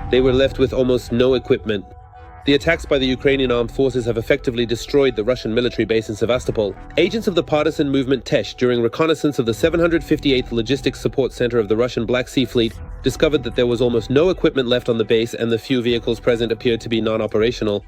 they were left with almost no equipment. The attacks by the Ukrainian armed forces have effectively destroyed the Russian military base in Sevastopol. Agents of the partisan movement Tesh, during reconnaissance of the 758th Logistics Support Center of the Russian Black Sea Fleet, discovered that there was almost no equipment left on the base and the few vehicles present appeared to be non-operational.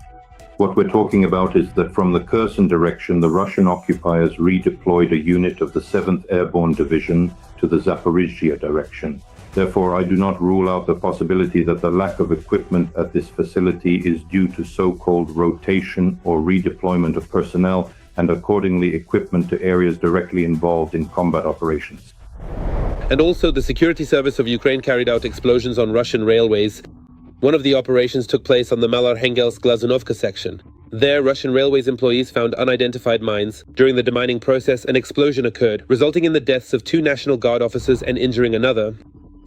What we're talking about is that from the Kherson direction, the Russian occupiers redeployed a unit of the 7th Airborne Division to the Zaporizhzhia direction. Therefore, I do not rule out the possibility that the lack of equipment at this facility is due to so-called rotation or redeployment of personnel and accordingly equipment to areas directly involved in combat operations. And also, the security service of Ukraine carried out explosions on Russian railways. One of the operations took place on the Malar-Hengelsk-Glazunovka section. There, Russian Railways employees found unidentified mines. During the demining process, an explosion occurred, resulting in the deaths of 2 National Guard officers and injuring another.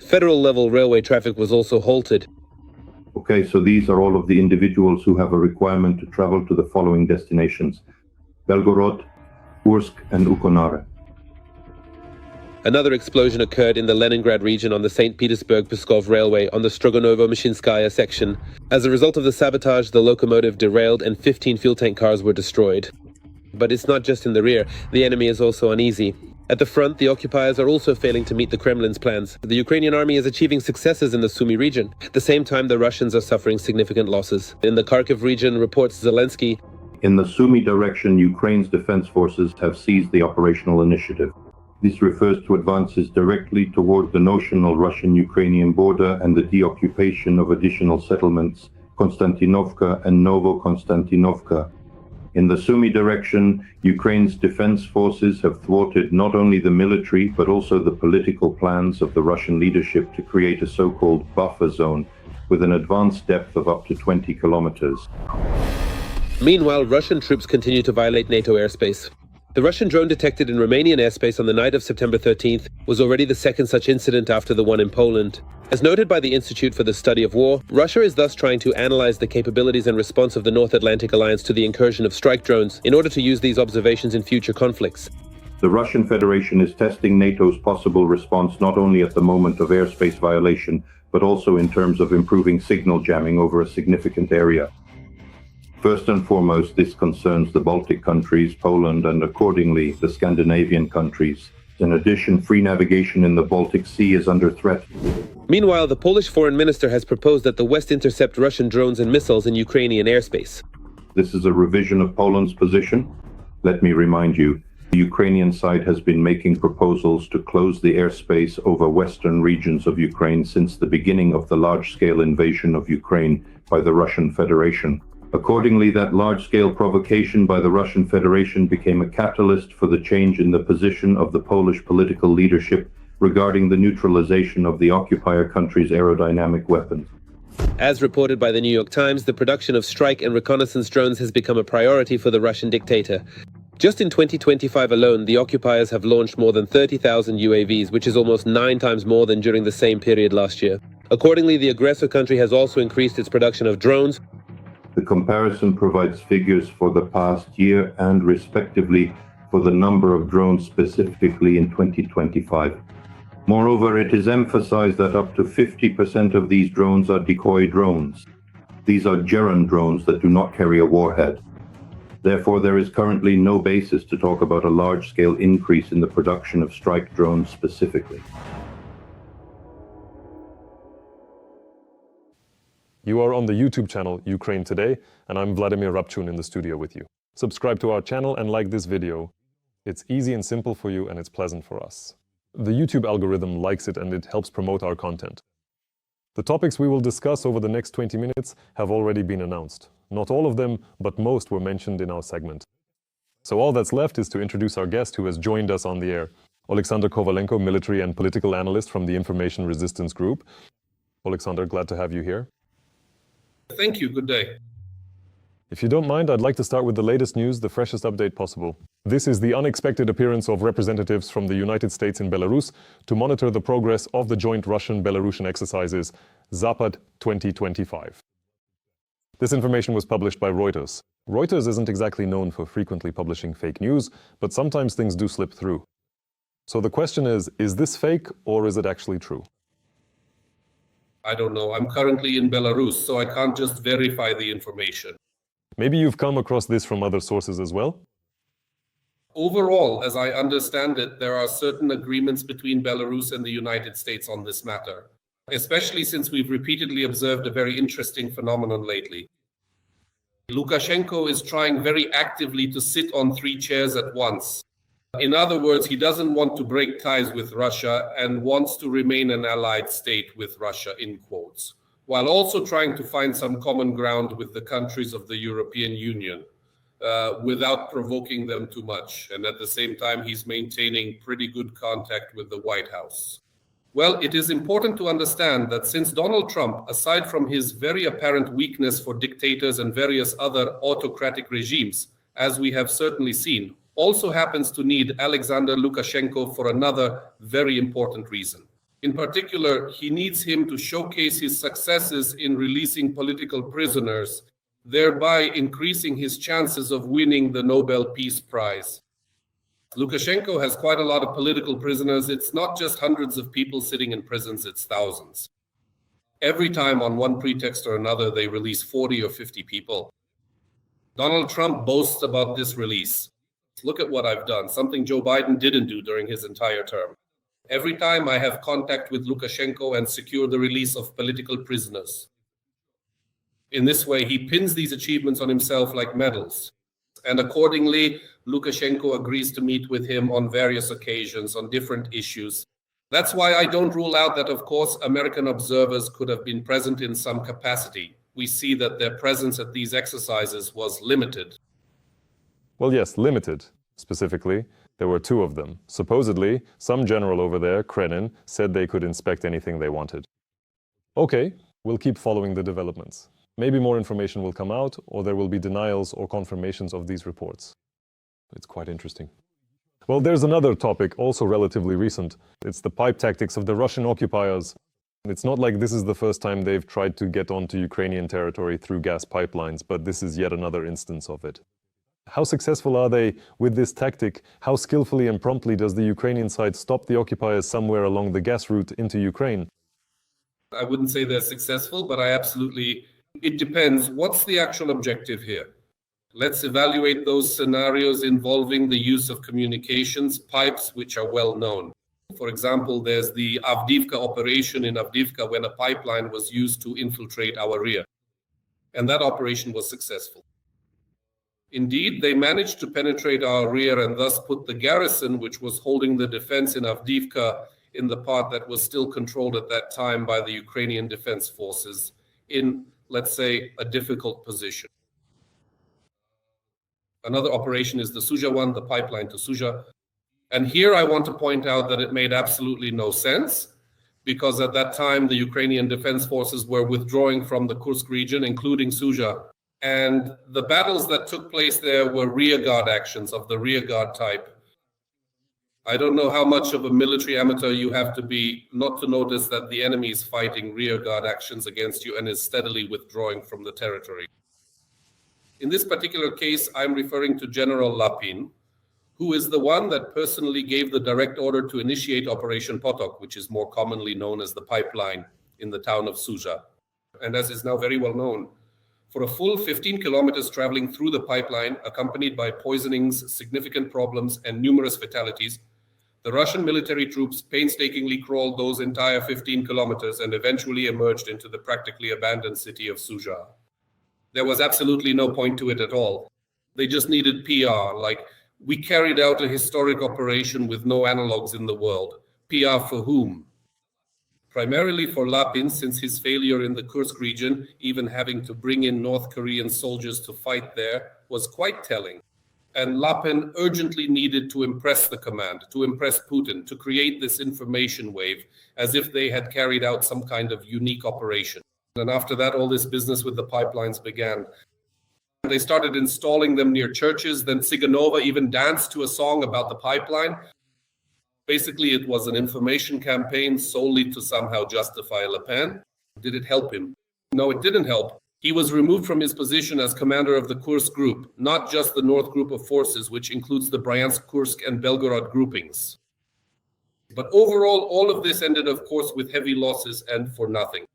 Federal-level railway traffic was also halted. Okay, so these are all of the individuals who have a requirement to travel to the following destinations: Belgorod, Kursk, and Ukonare. Another explosion occurred in the Leningrad region on the St. Petersburg-Pskov Railway on the Strogonovo-Mshinskaya section. As a result of the sabotage, the locomotive derailed and 15 fuel tank cars were destroyed. But it's not just in the rear. The enemy is also uneasy. At the front, the occupiers are also failing to meet the Kremlin's plans. The Ukrainian army is achieving successes in the Sumy region. At the same time, the Russians are suffering significant losses. In the Kharkiv region, reports Zelensky, in the Sumy direction, Ukraine's defense forces have seized the operational initiative. This refers to advances directly toward the notional Russian-Ukrainian border and the deoccupation of additional settlements, Konstantinovka and Novo-Konstantinovka. In the Sumy direction, Ukraine's defense forces have thwarted not only the military but also the political plans of the Russian leadership to create a so-called buffer zone with an advanced depth of up to 20 kilometers. Meanwhile, Russian troops continue to violate NATO airspace. The Russian drone detected in Romanian airspace on the night of September 13th was already the second such incident after the one in Poland. As noted by the Institute for the Study of War, Russia is thus trying to analyze the capabilities and response of the North Atlantic Alliance to the incursion of strike drones in order to use these observations in future conflicts. The Russian Federation is testing NATO's possible response not only at the moment of airspace violation, but also in terms of improving signal jamming over a significant area. First and foremost, this concerns the Baltic countries, Poland, and accordingly the Scandinavian countries. In addition, free navigation in the Baltic Sea is under threat. Meanwhile, the Polish foreign minister has proposed that the West intercept Russian drones and missiles in Ukrainian airspace. This is a revision of Poland's position. Let me remind you, the Ukrainian side has been making proposals to close the airspace over western regions of Ukraine since the beginning of the large-scale invasion of Ukraine by the Russian Federation. Accordingly, that large-scale provocation by the Russian Federation became a catalyst for the change in the position of the Polish political leadership regarding the neutralization of the occupier country's aerodynamic weapons. As reported by the New York Times, the production of strike and reconnaissance drones has become a priority for the Russian dictator. Just in 2025 alone, the occupiers have launched more than 30,000 UAVs, which is almost 9 times more than during the same period last year. Accordingly, the aggressor country has also increased its production of drones. The comparison provides figures for the past year and, respectively, for the number of drones specifically in 2025. Moreover, it is emphasized that up to 50% of these drones are decoy drones. These are gerund drones that do not carry a warhead. Therefore, there is currently no basis to talk about a large-scale increase in the production of strike drones specifically. You are on the YouTube channel Ukraine Today, and I'm Vladimir Rabchun in the studio with you. Subscribe to our channel and like this video. It's easy and simple for you, and it's pleasant for us. The YouTube algorithm likes it, and it helps promote our content. The topics we will discuss over the next 20 minutes have already been announced. Not all of them, but most were mentioned in our segment. So all that's left is to introduce our guest who has joined us on the air. Alexander Kovalenko, military and political analyst from the Information Resistance Group. Alexander, glad to have you here. Thank you. Good day. If you don't mind, I'd like to start with the latest news, the freshest update possible. This is the unexpected appearance of representatives from the United States in Belarus to monitor the progress of the joint Russian-Belarusian exercises Zapad 2025. This information was published by Reuters. Reuters isn't exactly known for frequently publishing fake news, but sometimes things do slip through. So the question is this fake or is it actually true? I don't know. I'm currently in Belarus, so I can't just verify the information. Maybe you've come across this from other sources as well? Overall, as I understand it, there are certain agreements between Belarus and the United States on this matter, especially since we've repeatedly observed a very interesting phenomenon lately. Lukashenko is trying very actively to sit on 3 chairs at once. In other words, he doesn't want to break ties with Russia and wants to remain an allied state with Russia, in quotes, while also trying to find some common ground with the countries of the European Union without provoking them too much. And at the same time, he's maintaining pretty good contact with the White House. Well, it is important to understand that since Donald Trump, aside from his very apparent weakness for dictators and various other autocratic regimes, as we have certainly seen, also happens to need Alexander Lukashenko for another very important reason. In particular, he needs him to showcase his successes in releasing political prisoners, thereby increasing his chances of winning the Nobel Peace Prize. Lukashenko has quite a lot of political prisoners. It's not just hundreds of people sitting in prisons, it's thousands. Every time, on one pretext or another, they release 40 or 50 people. Donald Trump boasts about this release. Look at what I've done, something Joe Biden didn't do during his entire term. Every time I have contact with Lukashenko and secure the release of political prisoners. In this way, he pins these achievements on himself like medals. And accordingly, Lukashenko agrees to meet with him on various occasions on different issues. That's why I don't rule out that, of course, American observers could have been present in some capacity. We see that their presence at these exercises was limited. Well, yes, limited. Specifically, there were 2 of them. Supposedly, some general over there, Krenin, said they could inspect anything they wanted. Okay, we'll keep following the developments. Maybe more information will come out, or there will be denials or confirmations of these reports. It's quite interesting. Well, there's another topic, also relatively recent. It's the pipe tactics of the Russian occupiers. It's not like this is the first time they've tried to get onto Ukrainian territory through gas pipelines, but this is yet another instance of it. How successful are they with this tactic? How skillfully and promptly does the Ukrainian side stop the occupiers somewhere along the gas route into Ukraine? I wouldn't say they're successful, but it depends. What's the actual objective here? Let's evaluate those scenarios involving the use of communications pipes, which are well known. For example, there's the Avdiivka operation in Avdiivka when a pipeline was used to infiltrate our rear. And that operation was successful. Indeed, they managed to penetrate our rear and thus put the garrison, which was holding the defense in Avdiivka, in the part that was still controlled at that time by the Ukrainian defense forces, in, let's say, a difficult position. Another operation is the Suja one, the pipeline to Suja. And here I want to point out that it made absolutely no sense, because at that time the Ukrainian defense forces were withdrawing from the Kursk region, including Suja. And the battles that took place there were rearguard actions of the rearguard type. I don't know how much of a military amateur you have to be not to notice that the enemy is fighting rearguard actions against you and is steadily withdrawing from the territory. In this particular case, I'm referring to General Lapin, who is the one that personally gave the direct order to initiate Operation Potok, which is more commonly known as the pipeline in the town of Suja. And as is now very well known, for a full 15 kilometers traveling through the pipeline, accompanied by poisonings, significant problems, and numerous fatalities, the Russian military troops painstakingly crawled those entire 15 kilometers and eventually emerged into the practically abandoned city of Suja. There was absolutely no point to it at all. They just needed PR, like, we carried out a historic operation with no analogs in the world. PR for whom? Primarily for Lapin, since his failure in the Kursk region, even having to bring in North Korean soldiers to fight there, was quite telling. And Lapin urgently needed to impress the command, to impress Putin, to create this information wave, as if they had carried out some kind of unique operation. And after that, all this business with the pipelines began. They started installing them near churches. Then Tsiganova even danced to a song about the pipeline. Basically, it was an information campaign solely to somehow justify Le Pen. Did it help him? No, it didn't help. He was removed from his position as commander of the Kursk group, not just the North group of forces, which includes the Bryansk, Kursk, and Belgorod groupings. But overall, all of this ended, of course, with heavy losses and for nothing.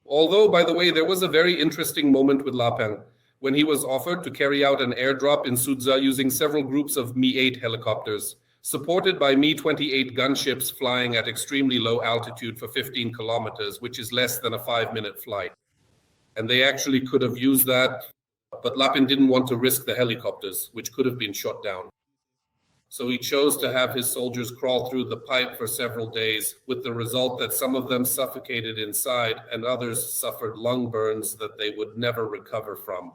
Although, by the way, there was a very interesting moment with Lapin when he was offered to carry out an airdrop in Sudza using several groups of Mi-8 helicopters, supported by Mi-28 gunships flying at extremely low altitude for 15 kilometers, which is less than a 5-minute flight. And they actually could have used that, but Lapin didn't want to risk the helicopters, which could have been shot down. So he chose to have his soldiers crawl through the pipe for several days, with the result that some of them suffocated inside and others suffered lung burns that they would never recover from.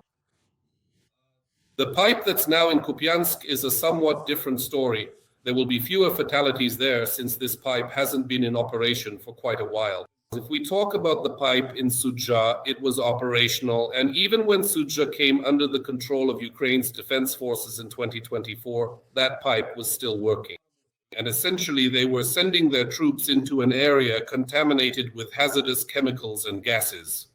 The pipe that's now in Kupiansk is a somewhat different story. There will be fewer fatalities there since this pipe hasn't been in operation for quite a while. If we talk about the pipe in Sudzha, it was operational, and even when Sudzha came under the control of Ukraine's defense forces in 2024, that pipe was still working. And essentially, they were sending their troops into an area contaminated with hazardous chemicals and gases.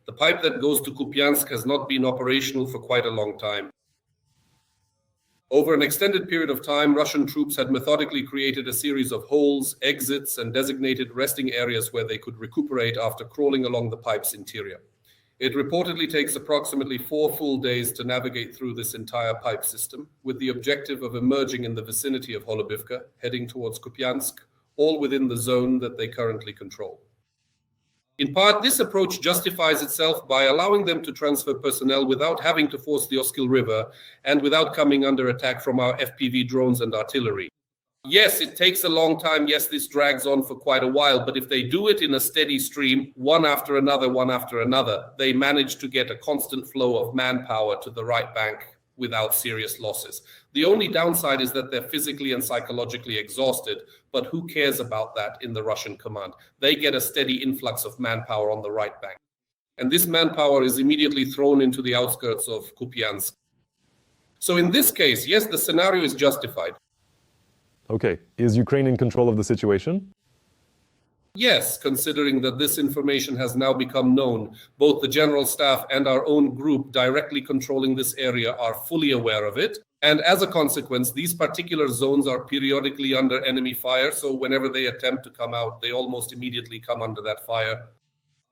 The pipe that goes to Kupiansk has not been operational for quite a long time. Over an extended period of time, Russian troops had methodically created a series of holes, exits, and designated resting areas where they could recuperate after crawling along the pipe's interior. It reportedly takes approximately 4 full days to navigate through this entire pipe system, with the objective of emerging in the vicinity of Holubivka, heading towards Kupiansk, all within the zone that they currently control. In part, this approach justifies itself by allowing them to transfer personnel without having to force the Oskil River and without coming under attack from our FPV drones and artillery. Yes, it takes a long time. Yes, this drags on for quite a while, but if they do it in a steady stream, one after another, they manage to get a constant flow of manpower to the right bank without serious losses. The only downside is that they're physically and psychologically exhausted, but who cares about that in the Russian command? They get a steady influx of manpower on the right bank. And this manpower is immediately thrown into the outskirts of Kupiansk. So in this case, yes, the scenario is justified. Okay, is Ukraine in control of the situation? Yes, considering that this information has now become known, both the General Staff and our own group directly controlling this area are fully aware of it. And as a consequence, these particular zones are periodically under enemy fire. So whenever they attempt to come out, they almost immediately come under that fire.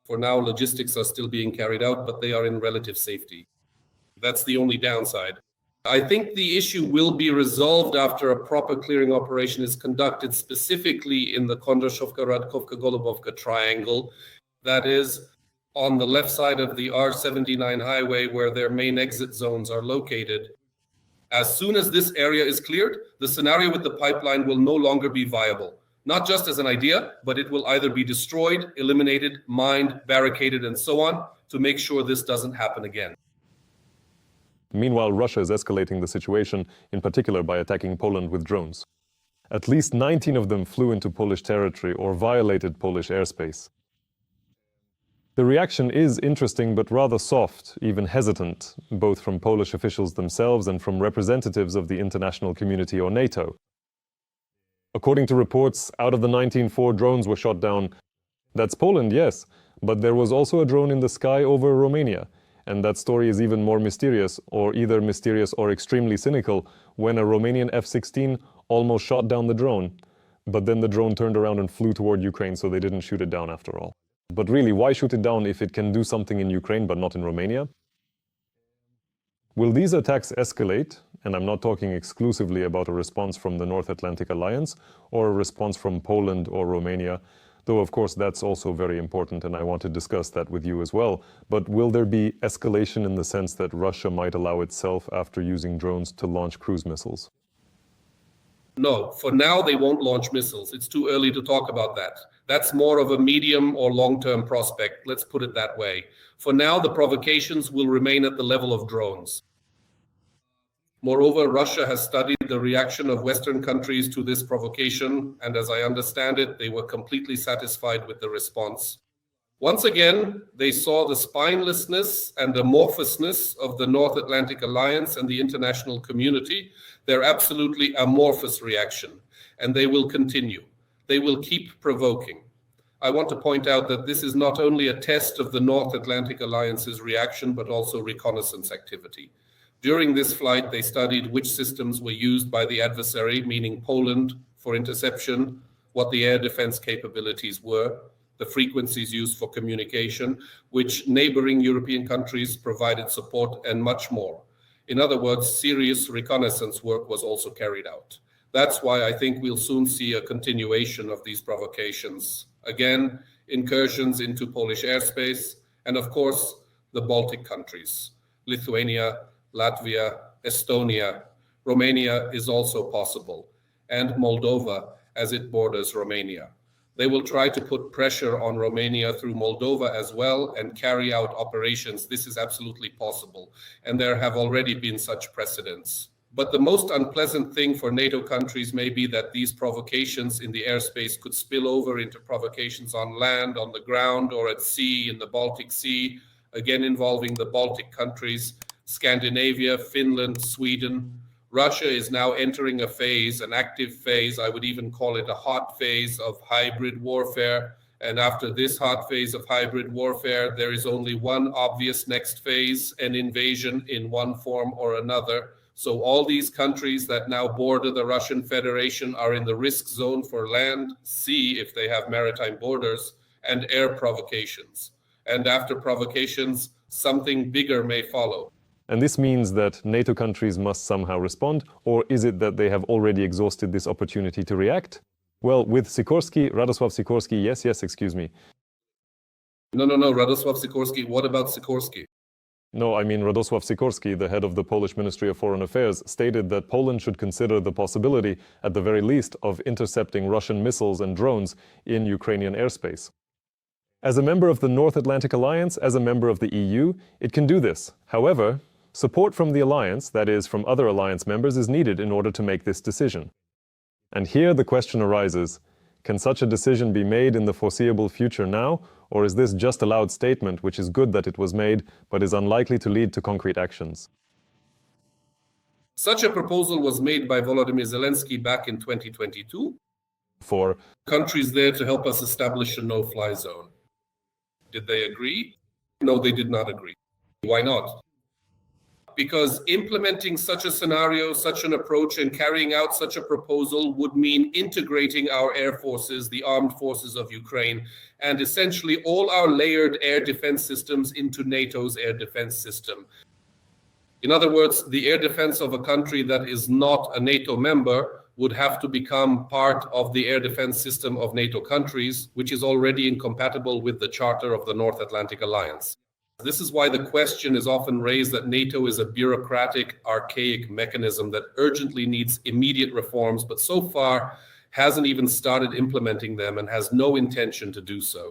For now, logistics are still being carried out, but they are in relative safety. That's the only downside. I think the issue will be resolved after a proper clearing operation is conducted, specifically in the Kondrashovka-Radkovka-Golubovka triangle. That is on the left side of the R79 highway where their main exit zones are located. As soon as this area is cleared, the scenario with the pipeline will no longer be viable. Not just as an idea, but it will either be destroyed, eliminated, mined, barricaded, and so on to make sure this doesn't happen again. Meanwhile, Russia is escalating the situation, in particular by attacking Poland with drones. At least 19 of them flew into Polish territory or violated Polish airspace. The reaction is interesting but rather soft, even hesitant, both from Polish officials themselves and from representatives of the international community or NATO. According to reports, out of the 19, 4 drones were shot down. That's Poland, yes, but there was also a drone in the sky over Romania. And that story is even more mysterious, or either mysterious or extremely cynical, when a Romanian F-16 almost shot down the drone. But then the drone turned around and flew toward Ukraine, so they didn't shoot it down after all. But really, why shoot it down if it can do something in Ukraine but not in Romania? Will these attacks escalate, and I'm not talking exclusively about a response from the North Atlantic Alliance, or a response from Poland or Romania, though of course that's also very important and I want to discuss that with you as well. But will there be escalation in the sense that Russia might allow itself, after using drones, to launch cruise missiles? No, for now they won't launch missiles. It's too early to talk about that. That's more of a medium or long-term prospect, let's put it that way. For now, the provocations will remain at the level of drones. Moreover, Russia has studied the reaction of Western countries to this provocation, and as I understand it, they were completely satisfied with the response. Once again, they saw the spinelessness and amorphousness of the North Atlantic Alliance and the international community, their absolutely amorphous reaction, and they will continue. They will keep provoking. I want to point out that this is not only a test of the North Atlantic Alliance's reaction, but also reconnaissance activity. During this flight, they studied which systems were used by the adversary, meaning Poland, for interception, what the air defense capabilities were, the frequencies used for communication, which neighboring European countries provided support, and much more. In other words, serious reconnaissance work was also carried out. That's why I think we'll soon see a continuation of these provocations. Again, incursions into Polish airspace, and of course, the Baltic countries, Lithuania, Latvia, Estonia. Romania is also possible, and Moldova as it borders Romania. They will try to put pressure on Romania through Moldova as well and carry out operations. This is absolutely possible, and there have already been such precedents. But the most unpleasant thing for NATO countries may be that these provocations in the airspace could spill over into provocations on land, on the ground, or at sea, in the Baltic Sea, again involving the Baltic countries, Scandinavia, Finland, Sweden. Russia is now entering a phase, an active phase, I would even call it a hot phase of hybrid warfare. And after this hot phase of hybrid warfare, there is only one obvious next phase, an invasion in one form or another. So all these countries that now border the Russian Federation are in the risk zone for land, sea, if they have maritime borders, and air provocations. And after provocations, something bigger may follow. And this means that NATO countries must somehow respond, or is it that they have already exhausted this opportunity to react? Well, with Sikorsky, Radosław Sikorsky, yes, excuse me. No, Radosław Sikorsky, what about Sikorsky? No, I mean Radosław Sikorsky, the head of the Polish Ministry of Foreign Affairs, stated that Poland should consider the possibility, at the very least, of intercepting Russian missiles and drones in Ukrainian airspace. As a member of the North Atlantic Alliance, as a member of the EU, it can do this. However, support from the alliance, that is, from other alliance members, is needed in order to make this decision. And here the question arises, can such a decision be made in the foreseeable future now, or is this just a loud statement which is good that it was made, but is unlikely to lead to concrete actions? Such a proposal was made by Volodymyr Zelensky back in 2022 for countries there to help us establish a no-fly zone. Did they agree? No, they did not agree. Why not? Because implementing such a scenario, such an approach, and carrying out such a proposal would mean integrating our air forces, the armed forces of Ukraine, and essentially all our layered air defense systems into NATO's air defense system. In other words, the air defense of a country that is not a NATO member would have to become part of the air defense system of NATO countries, which is already incompatible with the Charter of the North Atlantic Alliance. This is why the question is often raised that NATO is a bureaucratic, archaic mechanism that urgently needs immediate reforms, but so far hasn't even started implementing them and has no intention to do so.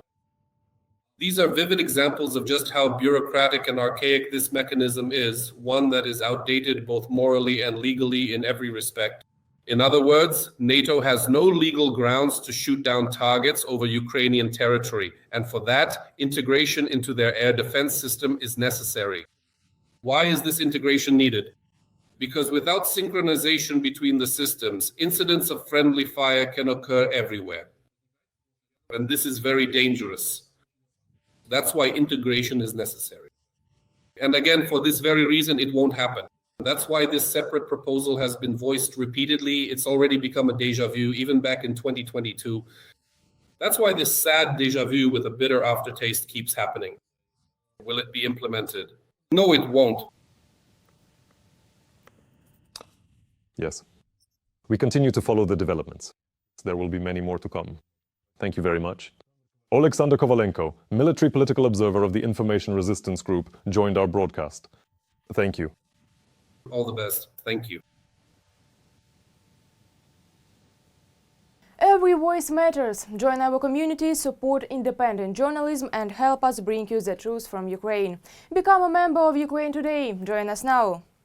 These are vivid examples of just how bureaucratic and archaic this mechanism is, one that is outdated both morally and legally in every respect. In other words, NATO has no legal grounds to shoot down targets over Ukrainian territory, and for that, integration into their air defense system is necessary. Why is this integration needed? Because without synchronization between the systems, incidents of friendly fire can occur everywhere. And this is very dangerous. That's why integration is necessary. And again, for this very reason, it won't happen. That's why this separate proposal has been voiced repeatedly. It's already become a déjà vu, even back in 2022. That's why this sad déjà vu with a bitter aftertaste keeps happening. Will it be implemented? No, it won't. Yes. We continue to follow the developments. There will be many more to come. Thank you very much. Alexander Kovalenko, military political observer of the Information Resistance Group, joined our broadcast. Thank you. All the best. Thank you. Every voice matters. Join our community, support independent journalism and help us bring you the truth from Ukraine. Become a member of Ukraine Today. Join us now.